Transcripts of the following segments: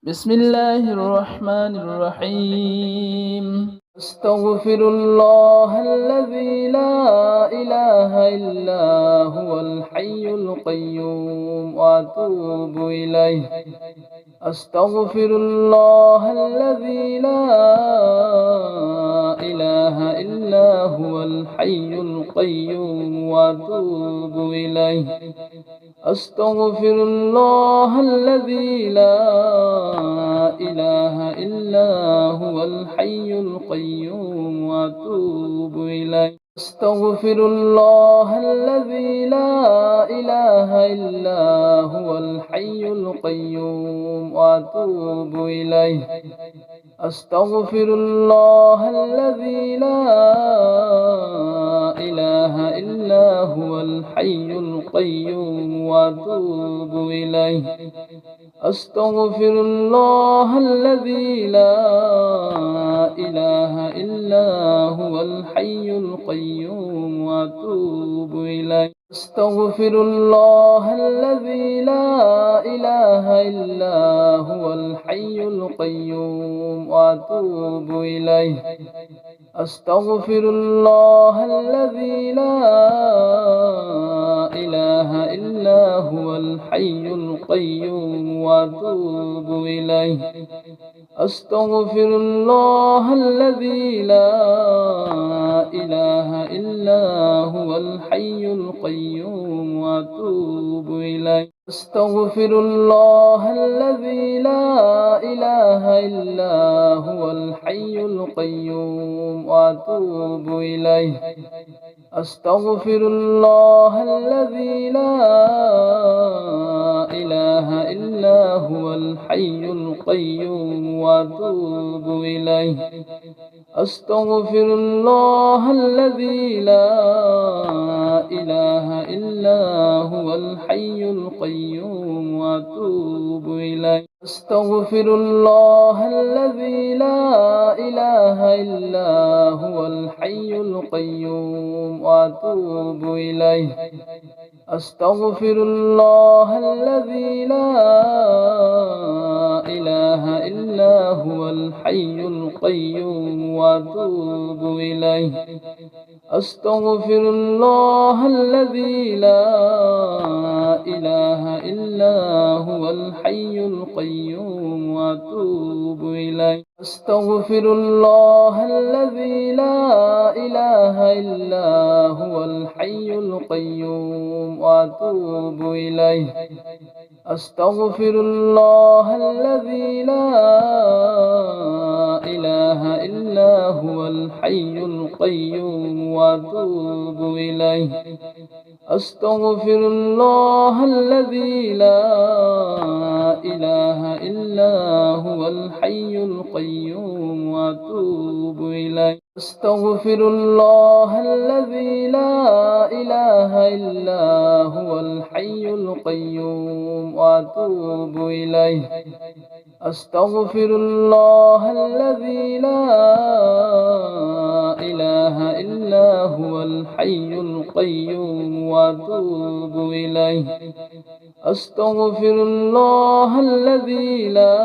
بسم الله الرحمن الرحيم. أستغفر الله الذي لا إله إلا هو الحي القيوم وأتوب إليه. أستغفر الله الذي لا إله إلا هو الحي القيوم وأتوب إليه. أستغفر الله الذي لا إله إلا هو الحي القيوم وأتوب إليه. أستغفر الله الذي لا إله إلا هو الحي القيوم وأتوب إليه. أستغفر الله الذي لا إله إلا هو الحي القيوم وأتوب إليه. أستغفر الله الذي لا إله إلا هو الحي القيوم وأتوب إليه. أستغفر الله الذي لا إله إلا هو الحي القيوم وأتوب إليه. أستغفر الله الذي لا إله إلا هو الحي القيوم وأتوب إليه. أستغفر الله الذي لا إله إلا هو الحي القيوم وأتوب إليه. أستغفر الله الذي لا إله إلا هو الحي القيوم وأتوب إليه. أستغفر الله الذي لا إله إلا هو الحي القيوم وأتوب إليه. أستغفر الله الذي لا إله إلا هو الحي القيوم وأتوب إليه. أستغفر الله الذي لا إله إلا هو الحي القيوم وأتوب إليه. أستغفر الله الذي لا إله إلا هو الحي القيوم وأتوب إليه. أستغفر الله الذي لا إله إلا هو الحي القيوم وأتوب إليه. أستغفر الله الذي لا إله إلا هو الحي القيوم وأتوب إليه. أستغفر الله الذي لا إله إلا هو الحي القيوم وأتوب إليه. أستغفر الله الذي لا إله إلا هو الحي القيوم وأتوب إليه. أستغفر الله الذي لا إله إلا هو الحي القيوم وأتوب إليه. أستغفر الله الذي لا إله إلا هو الحي القيوم وأتوب إليه. أستغفر الله الذي لا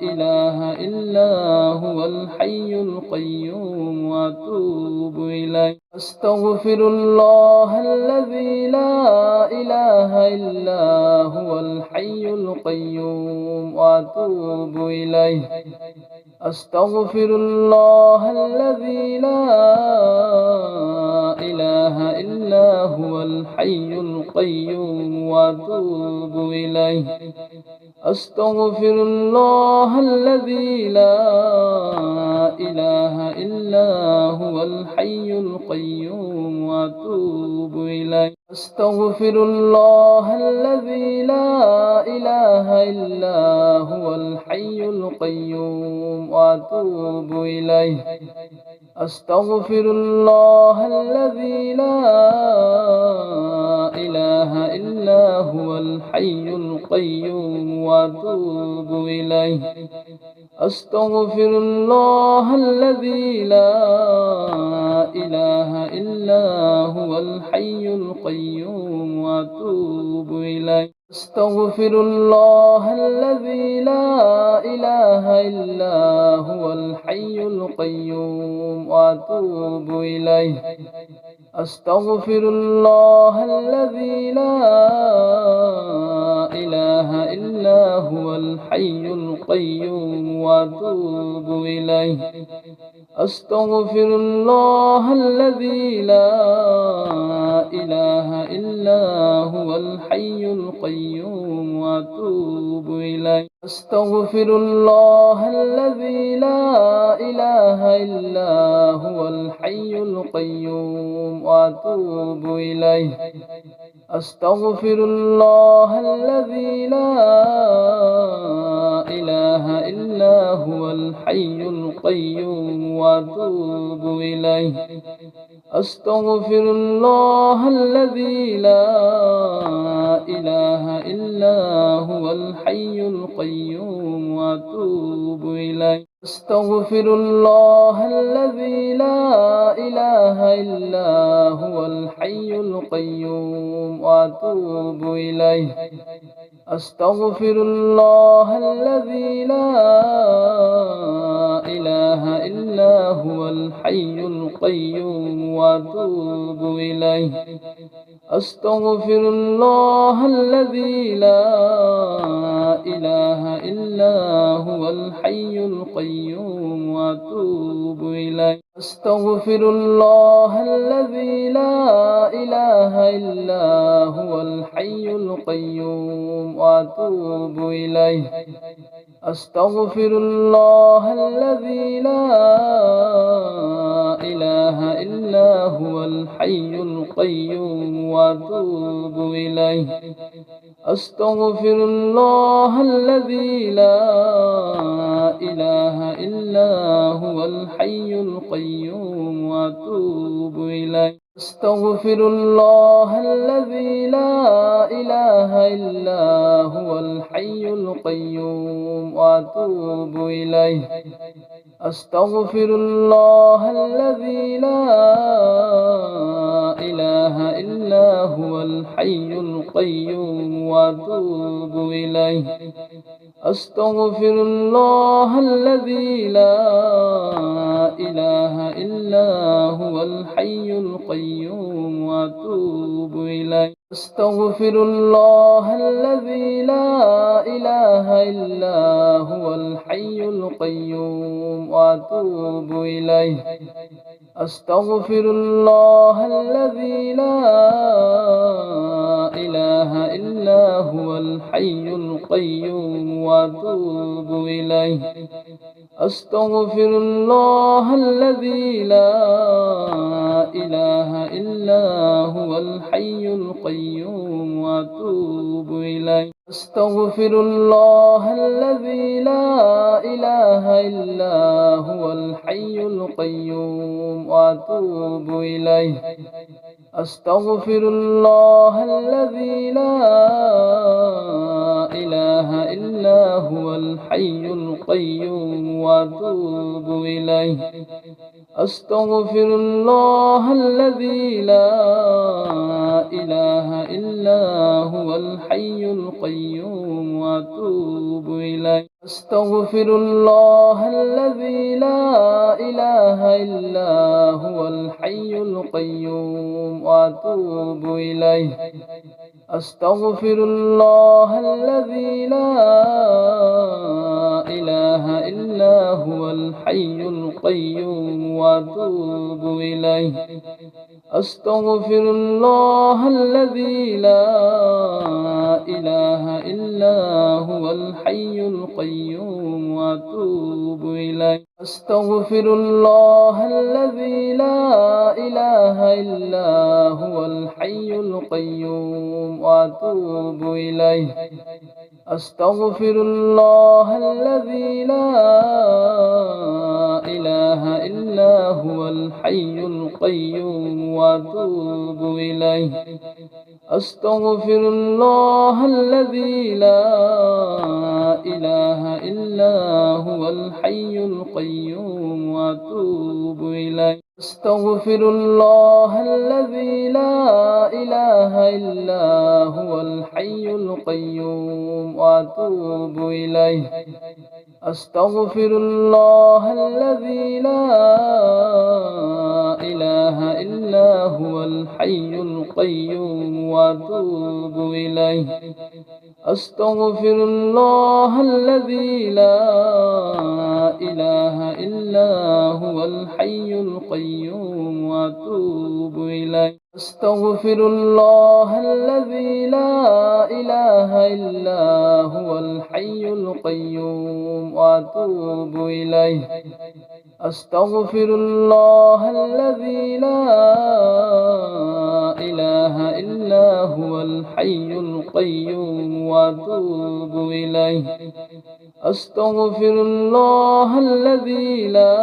إله إلا هو الحي القيوم وأتوب إليه. أستغفر الله الذي لا إله إلا هو الحي القيوم وأتوب إليه. أستغفر الله الذي لا إله إلا هو الحي القيوم وأتوب إليه. أستغفر الله الذي لا إله إلا هو الحي القيوم وأتوب إليه. أستغفر الله الذي لا إله إلا هو الحي القيوم وأتوب إليه. أستغفر الله الذي لا إله إلا هو الحي القيوم وأتوب إليه. أستغفر الله الذي لا إله إلا هو الحي القيوم وأتوب إليه. أستغفر الله الذي لا إلا هو الحي القيوم وأتوب إليه أستغفر الله الذي لا إله إلا هو الحي القيوم وأتوب إليه أستغفر الله الذي لا إله إلا هو الحي القيوم وأتوب إليه أستغفر الله الذي لا إله إلا هو الحي القيوم وأتوب إليه أستغفر الله الذي لا إله إلا هو الحي القيوم وأتوب إليه أستغفر الله الذي لا إله إلا هو الحي القيوم وأتوب إليه أستغفر الله الذي لا إله إلا هو الحي القيوم وأتوب إليه أستغفر الله الذي لا إله إلا هو الحي القيوم وأتوب إليه أستغفر الله الذي لا إله إلا هو الحي القيوم وأتوب إليه أستغفر الله الذي لا إله إلا هو الحي القيوم وأتوب إليه أستغفر الله الذي لا إله إلا هو الحي القيوم وأتوب إليه أستغفر الله الذي لا إله إلا هو الحي القيوم وأتوب إليه أستغفر الله الذي لا إله إلا هو الحي القيوم وأتوب إليه أستغفر الله الذي لا إله إلا هو الحي القيوم وأتوب إليه أستغفر الله الذي لا إله إلا هو الحي القيوم وأتوب إليه أستغفر الله الذي لا إله إلا هو الحي القيوم وأتوب إليه أستغفر الله الذي لا إله إلا هو الحي القيوم وأتوب إليه أستغفر الله الذي لا إله إلا هو الحي القيوم وأتوب إليه أستغفر الله الذي لا إله إلا هو الحي القيوم وأتوب إليه أستغفر الله الذي لا إله إلا هو الحي القيوم وأتوب إليه أستغفر الله الذي لا إله إلا هو الحي القيوم وأتوب إليه أستغفر الله الذي لا إله إلا هو الحي القيوم وأتوب إليه أستغفر الله الذي لا إله إلا هو الحي القيوم وأتوب إليه أستغفر الله الذي لا إله إلا هو الحي القيوم وأتوب إليه أستغفر الله الذي لا إله إلا هو الحي القيوم وأتوب إليه أستغفر الله الذي لا إله إلا هو الحي القيوم وأتوب إليه أستغفر الله الذي لا إله إلا هو الحي القيوم وأتوب إليه أستغفر الله الذي لا إله إلا هو الحي القيوم وأتوب إليه. أستغفر الله الذي لا إله إلا هو الحي القيوم وأتوب إليه. أستغفر الله الذي لا إله إلا هو الحي القيوم وأتوب إليه. أستغفر الله الذي لا إله إلا هو الحي القيوم وأتوب إليه. أستغفر الله الذي لا إله إلا هو الحي القيوم وأتوب إليه. أستغفر الله الذي لا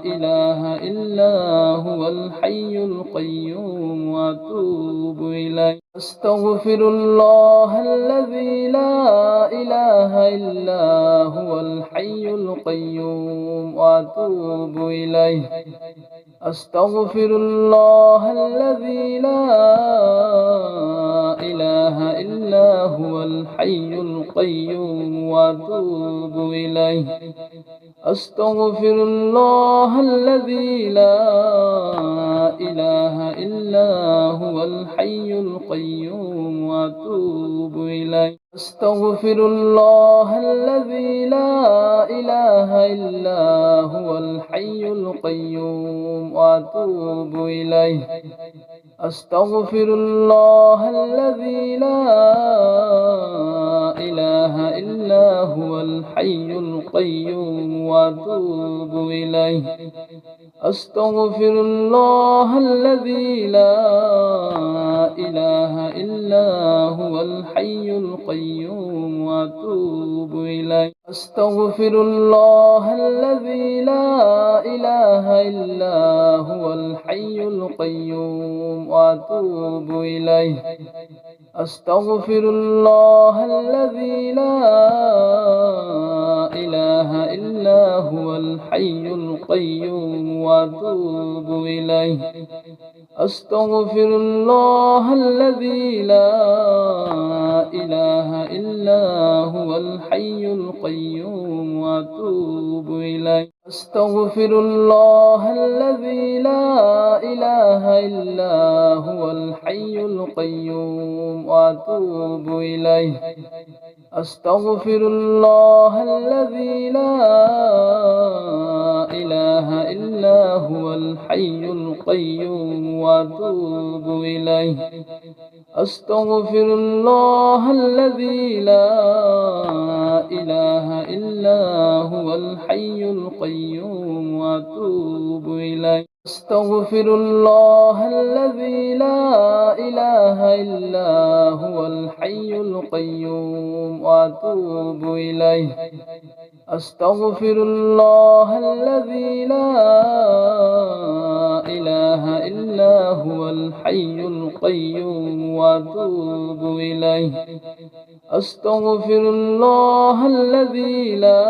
إله إلا هو الحي القيوم وأتوب إليه. أستغفر الله الذي لا إله إلا هو الحي القيوم وأتوب إليه. أستغفر الله الذي لا إله إلا هو الحي القيوم وأتوب إليه. أستغفر الله الذي لا إله إلا هو الحي القيوم وأتوب إليه. أستغفر الله الذي لا إله إلا هو الحي القيوم وأتوب إليه. أستغفر الله الذي لا إله إلا هو الحي القيوم وأتوب إليه. أستغفر الله الذي لا إله إلا هو الحي القيوم وأتوب إليه. أستغفر الله الذي لا إله إلا هو الحي القيوم وأتوب إليه. أستغفر الله الذي لا إله إلا هو الحي القيوم وأتوب إليه. أستغفر الله الذي لا إله إلا هو الحي القيوم وأتوب إليه. أستغفر الله الذي لا إله إلا هو الحي القيوم وأتوب إليه. أستغفر الله الذي لا إله إلا هو الحي القيوم وأتوب إليه. أستغفر الله الذي لا إله إلا هو الحي القيوم وأتوب إليه. أستغفر الله الذي لا إله إلا هو الحي القيوم وأتوب إليه. أستغفر الله الذي لا إله إلا هو الحي القيوم وأتوب إليه. أستغفر الله الذي لا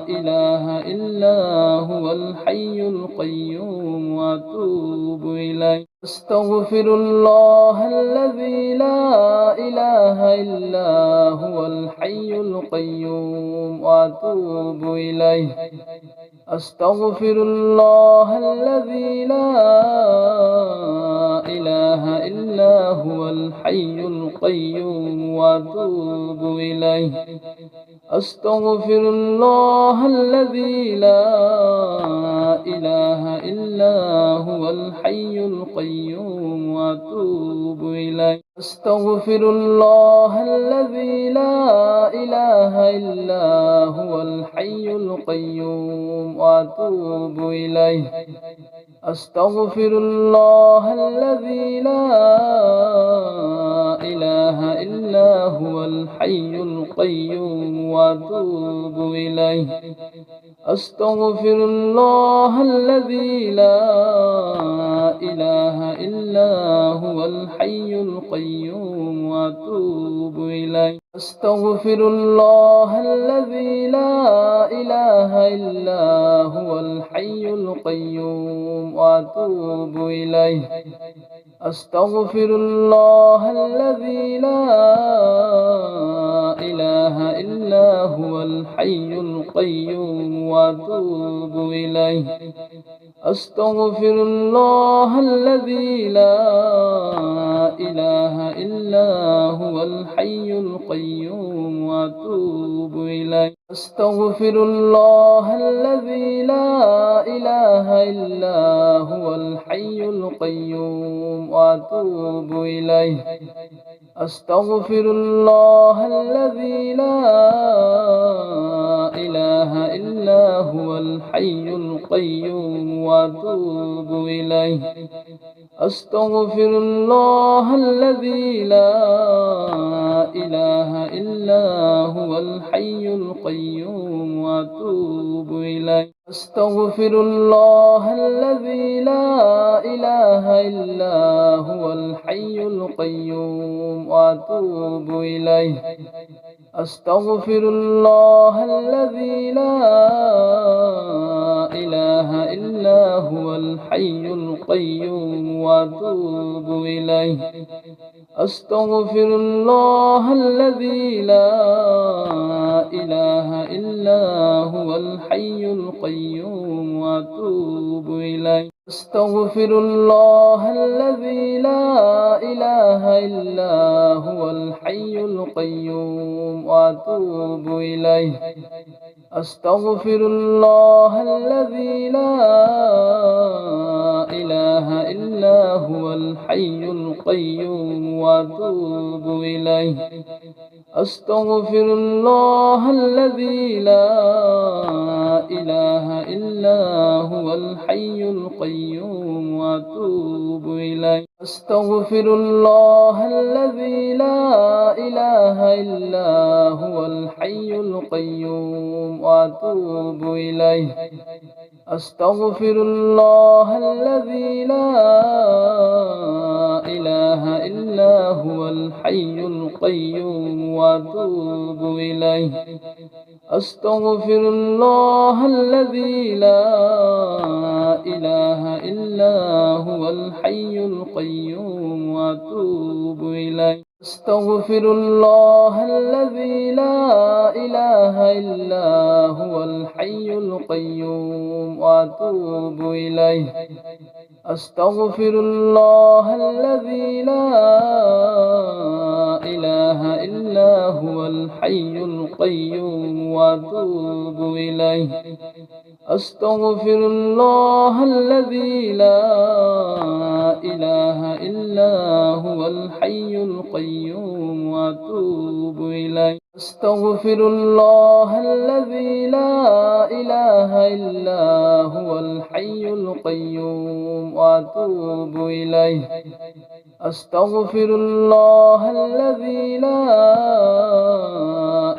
إله إلا هو الحي القيوم وأتوب إليه. أستغفر الله الذي لا إله إلا هو الحي القيوم وأتوب إليه. أستغفر الله الذي لا إله إلا هو الحي القيوم وأتوب إليه. أستغفر الله الذي لا إله إلا هو الحي القيوم وأتوب إليه. أستغفر الله الذي لا إله إلا هو الحي القيوم وأتوب إليه. أستغفر الله الذي لا إله إلا هو الحي القيوم وأتوب إليه. أستغفر الله الذي لا إله إلا هو الحي القيوم وأتوب إليه. أستغفر الله الذي لا إله إلا هو الحي القيوم وأتوب إليه. أستغفر الله الذي لا إله إلا هو الحي القيوم وأتوب إليه. أستغفر الله الذي لا إله إلا هو الحي القيوم وأتوب إليه. أستغفر الله الذي لا إله إلا هو الحي القيوم وأتوب إليه. أستغفر الله الذي لا إله إلا هو الحي القيوم وأتوب إليه. أستغفر الله الذي لا إله إلا هو الحي القيوم وأتوب إليه. أستغفر الله الذي لا إله إلا هو الحي القيوم وأتوب إليه. أستغفر الله الذي لا إله إلا هو الحي القيوم وأتوب إليه. أستغفر الله الذي لا إله إلا هو الحي القيوم وأتوب إليه. أستغفر الله الذي لا إله إلا هو الحي القيوم وأتوب إليه. أستغفر الله الذي لا إله إلا هو الحي القيوم وأتوب إليه. أستغفر الله الذي لا إله إلا هو الحي القيوم وأتوب إليه. أستغفر الله الذي لا إله إلا هو الحي القيوم وأتوب إليه. أستغفر الله الذي لا إله إلا هو الحي القيوم وأتوب إليه. أستغفر الله الذي لا إله إلا هو الحي القيوم وأتوب إليه. أستغفر الله الذي لا إله إلا هو الحي القيوم وأتوب إليه. أستغفر الله الذي لا إله إلا هو الحي القيوم وأتوب إليه. أستغفر الله الذي لا إله إلا هو الحي القيوم وأتوب إليه. أستغفر الله الذي لا إله إلا هو الحي القيوم وأتوب إليه. أستغفر الله الذي لا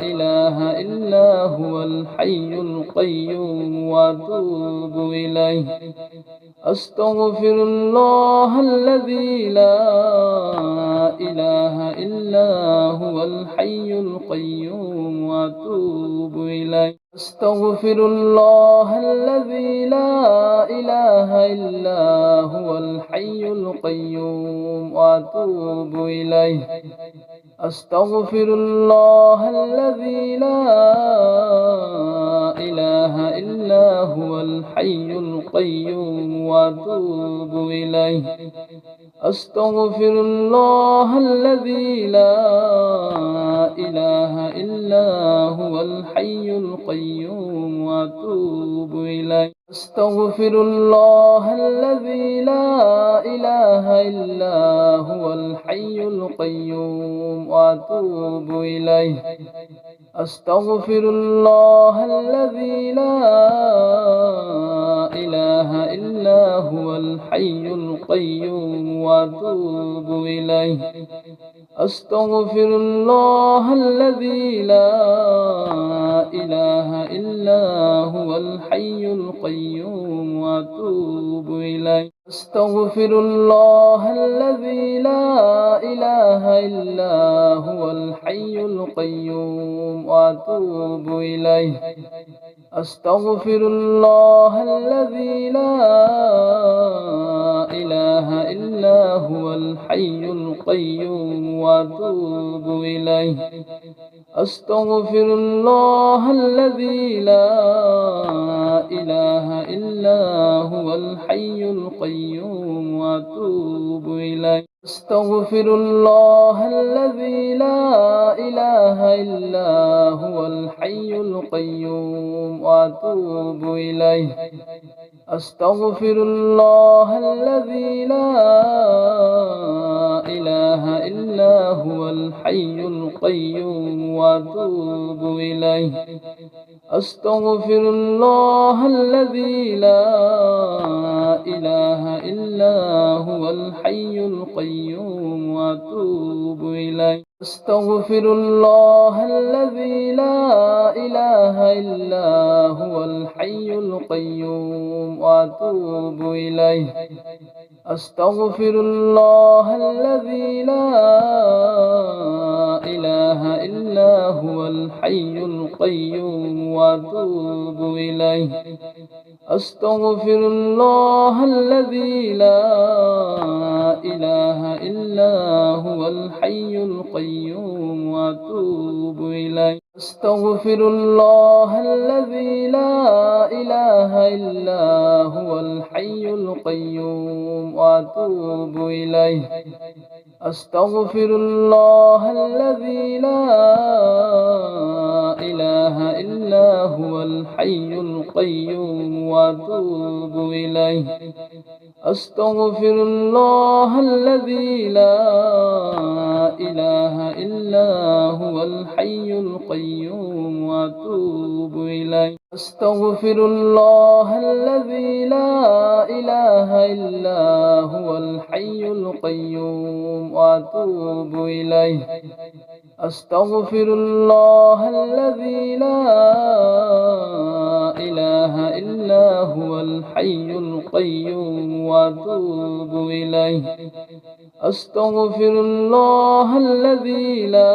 إله إلا هو الحي القيوم وأتوب إليه. أستغفر الله الذي لا إله إلا هو الحي القيوم وأتوب إليه. أستغفر الله الذي لا إله إلا هو الحي القيوم وأتوب إليه. أستغفر الله الذي لا إله إلا هو الحي القيوم وأتوب إليه. أستغفر الله الذي لا إله إلا هو الحي القيوم وأتوب إليه. أستغفر الله الذي لا إله إلا هو الحي القيوم وأتوب إليه. أستغفر الله الذي لا إله إلا هو الحي القيوم وأتوب إليه. أستغفر الله الذي لا إله إلا هو الحي القيوم وأتوب إليه. أستغفر الله الذي لا إله إلا هو الحي القيوم وأتوب إليه. أستغفر الله الذي لا إله إلا هو الحي القيوم وأتوب إليه. أستغفر الله الذي لا إله إلا هو الحي القيوم وأتوب إليه. أستغفر الله الذي لا إله إلا هو الحي القيوم وأتوب إليه. أستغفر الله الذي لا إله إلا هو الحي القيوم وأتوب إليه. أستغفر الله الذي لا إله إلا هو الحي القيوم وأتوب إليه. أستغفر الله الذي لا إله إلا هو الحي القيوم وأتوب إليه. أستغفر الله الذي لا إله إلا هو الحي القيوم وأتوب إليه. أستغفر الله الذي لا إله إلا هو الحي القيوم وأتوب إليه. أستغفر الله الذي لا إله إلا هو الحي القيوم وأتوب إليه. أستغفر الله الذي لا إله إلا هو الحي القيوم وأتوب إليه. أستغفر الله الذي لا إله إلا هو الحي القيوم وأتوب إليه. أستغفر الله الذي لا إله إلا هو الحي القيوم وأتوب إليه. أستغفر الله الذي لا إله إلا هو الحي القيوم وأتوب إليه. أستغفر الله الذي لا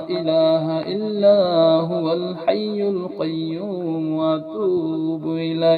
إله إلا هو الحي القيوم وأتوب إليه.